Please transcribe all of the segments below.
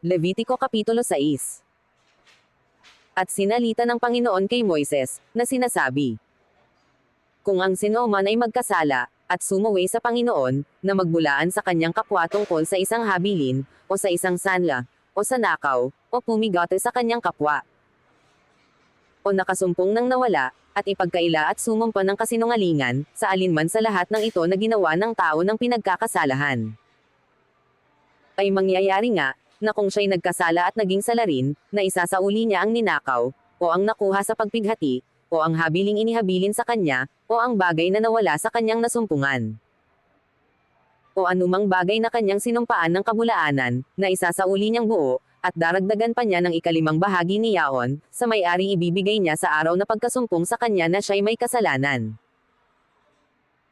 Levitiko Kapitulo 6. At sinalita ng Panginoon kay Moises, na sinasabi, kung ang sino man ay magkasala, at sumuway sa Panginoon, na magbulaan sa kanyang kapwa tungkol sa isang habilin, o sa isang sanla, o sa nakaw, o pumigote sa kanyang kapwa, o nakasumpong ng nawala, at ipagkaila at sumumpa ng kasinungalingan, sa alinman sa lahat ng ito na ginawa ng tao ng pinagkakasalahan, ay mangyayari nga, na kung siya'y nagkasala at naging salarin, na isasauli niya ang ninakaw, o ang nakuha sa pagpighati, o ang habiling inihabilin sa kanya, o ang bagay na nawala sa kanyang nasumpungan, o anumang bagay na kanyang sinumpaan ng kabulaanan, na isasauli niyang buo, at daragdagan pa niya ng ikalimang bahagi ni yaon, sa may-aring ibibigay niya sa araw na pagkasumpong sa kanya na siya'y may kasalanan.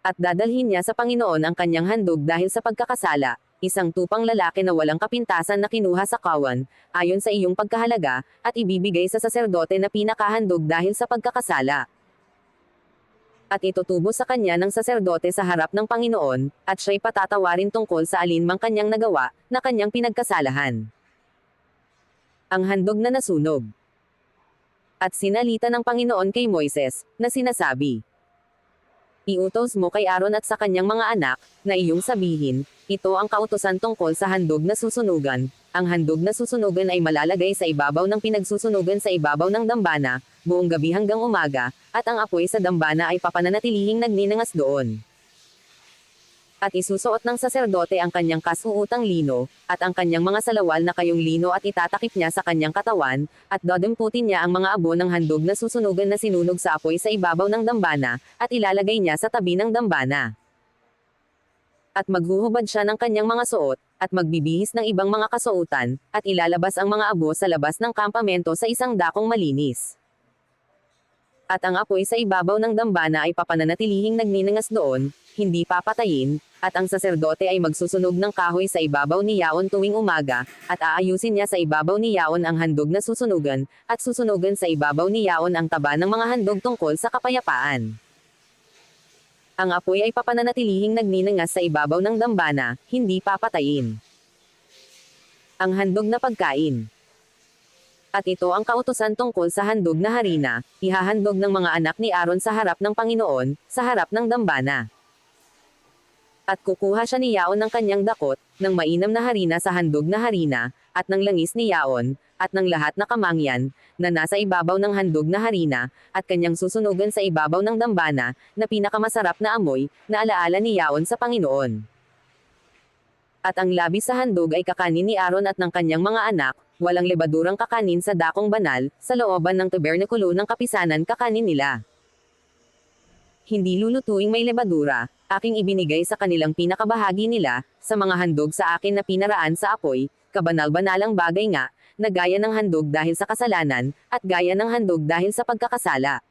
At dadalhin niya sa Panginoon ang kanyang handog dahil sa pagkakasala, isang tupang lalaki na walang kapintasan na kinuha sa kawan, ayon sa iyong pagkahalaga, at ibibigay sa saserdote na pinakahandog dahil sa pagkakasala. At itutubo sa kanya ng saserdote sa harap ng Panginoon, at siya'y patatawarin tungkol sa alinmang kanyang nagawa, na kanyang pinagkasalahan. Ang handog na nasunog. At sinalita ng Panginoon kay Moises, na sinasabi, iutos mo kay Aaron at sa kanyang mga anak, na iyong sabihin, ito ang kautusan tungkol sa handog na susunugan. Ang handog na susunugan ay malalagay sa ibabaw ng pinagsusunugan sa ibabaw ng dambana, buong gabi hanggang umaga, at ang apoy sa dambana ay papananatilihing nagninangas doon. At isusuot ng saserdote ang kanyang kasuotang lino, at ang kanyang mga salawal na kayong lino at itatakip niya sa kanyang katawan, at dadamputin niya ang mga abo ng handog na susunugan na sinunog sa apoy sa ibabaw ng dambana, at ilalagay niya sa tabi ng dambana. At maghuhubad siya ng kanyang mga suot, at magbibihis ng ibang mga kasuotan, at ilalabas ang mga abo sa labas ng kampamento sa isang dakong malinis. At ang apoy sa ibabaw ng dambana ay papananatilihing nagninangas doon, hindi papatayin, at ang saserdote ay magsusunog ng kahoy sa ibabaw ni yaon tuwing umaga, at aayusin niya sa ibabaw ni yaon ang handog na susunugan, at susunugan sa ibabaw ni yaon ang taba ng mga handog tungkol sa kapayapaan. Ang apoy ay papananatilihing nagninangas sa ibabaw ng dambana, hindi papatayin. Ang handog na pagkain. At ito ang kautusan tungkol sa handog na harina, ihahandog ng mga anak ni Aaron sa harap ng Panginoon, sa harap ng dambana. At kukuha siya ni yaon ng kanyang dakot, ng mainam na harina sa handog na harina, at ng langis ni yaon, at ng lahat na kamangyan, na nasa ibabaw ng handog na harina, at kanyang susunugan sa ibabaw ng dambana, na pinakamasarap na amoy, na alaala ni yaon sa Panginoon. At ang labis sa handog ay kakanin ni Aaron at ng kanyang mga anak, walang lebadurang kakanin sa dakong banal, sa looban ng tabernakulo ng kapisanan kakanin nila. Hindi lulutuing may lebadura, aking ibinigay sa kanilang pinakabahagi nila, sa mga handog sa akin na pinaraan sa apoy, kabanal-banalang bagay nga, na gaya ng handog dahil sa kasalanan, at gaya ng handog dahil sa pagkakasala.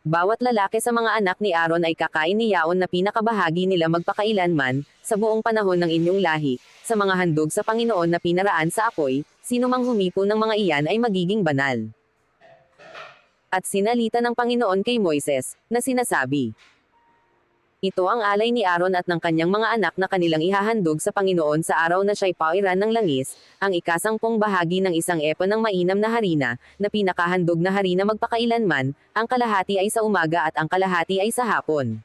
Bawat lalaki sa mga anak ni Aaron ay kakain ni yaon na pinakabahagi nila magpakailanman, sa buong panahon ng inyong lahi, sa mga handog sa Panginoon na pinaraan sa apoy, sino mang humipo ng mga iyan ay magiging banal. At sinalita ng Panginoon kay Moises, na sinasabi, ito ang alay ni Aaron at ng kanyang mga anak na kanilang ihahandog sa Panginoon sa araw na siya'y pauiran ng langis, ang ikasangpong bahagi ng isang epa ng mainam na harina, na pinakahandog na harina magpakailanman, ang kalahati ay sa umaga at ang kalahati ay sa hapon.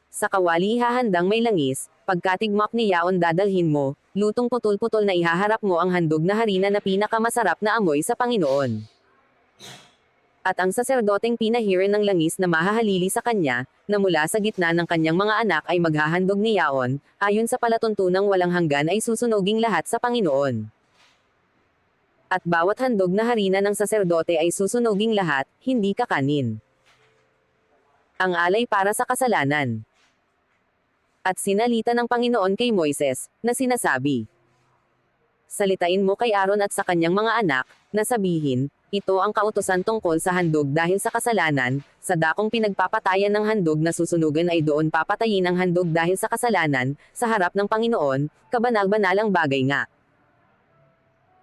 Sa kawali ihahandang may langis, pagkatigmak ni yaon dadalhin mo, lutong putol-putol na ihaharap mo ang handog na harina na pinakamasarap na amoy sa Panginoon. At ang saserdoteng pinahiran ng langis na mahahalili sa kanya, na mula sa gitna ng kanyang mga anak ay maghahandog ni yaon, ayon sa palatuntunang walang hanggan ay susunuging lahat sa Panginoon. At bawat handog na harina ng saserdote ay susunuging lahat, hindi kakanin. Ang alay para sa kasalanan. At sinalita ng Panginoon kay Moises, na sinasabi, salitain mo kay Aaron at sa kanyang mga anak, na sabihin, ito ang kautusan tungkol sa handog dahil sa kasalanan, sa dakong pinagpapatayan ng handog na susunugan ay doon papatayin ang handog dahil sa kasalanan, sa harap ng Panginoon, kabanal-banalang bagay nga.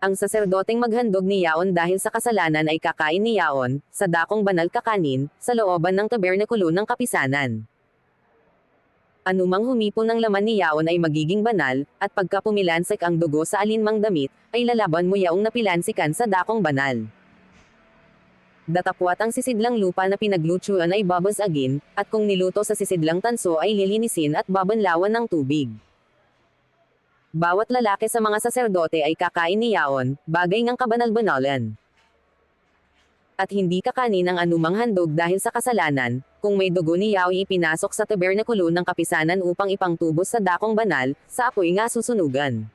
Ang saserdoteng maghandog ni yaon dahil sa kasalanan ay kakain ni yaon, sa dakong banal kakanin, sa looban ng tabernakulo ng kapisanan. Anumang humipon ng laman ni yaon ay magiging banal, at pagka pumilansik ang dugo sa alinmang damit, ay lalaban mo yaong napilansikan sa dakong banal. Datapwat ang sisidlang lupa na pinaglutuan ay babasagin, at kung niluto sa sisidlang tanso ay lilinisin at babanlawan ng tubig. Bawat lalaki sa mga saserdote ay kakain ni yaon, bagay ng kabanal-banalan. At hindi kakanin ang anumang handog dahil sa kasalanan, kung may dugo ni Yao ipinasok sa tabernakulo ng kapisanan upang ipangtubos sa dakong banal, sa apoy nga susunugan.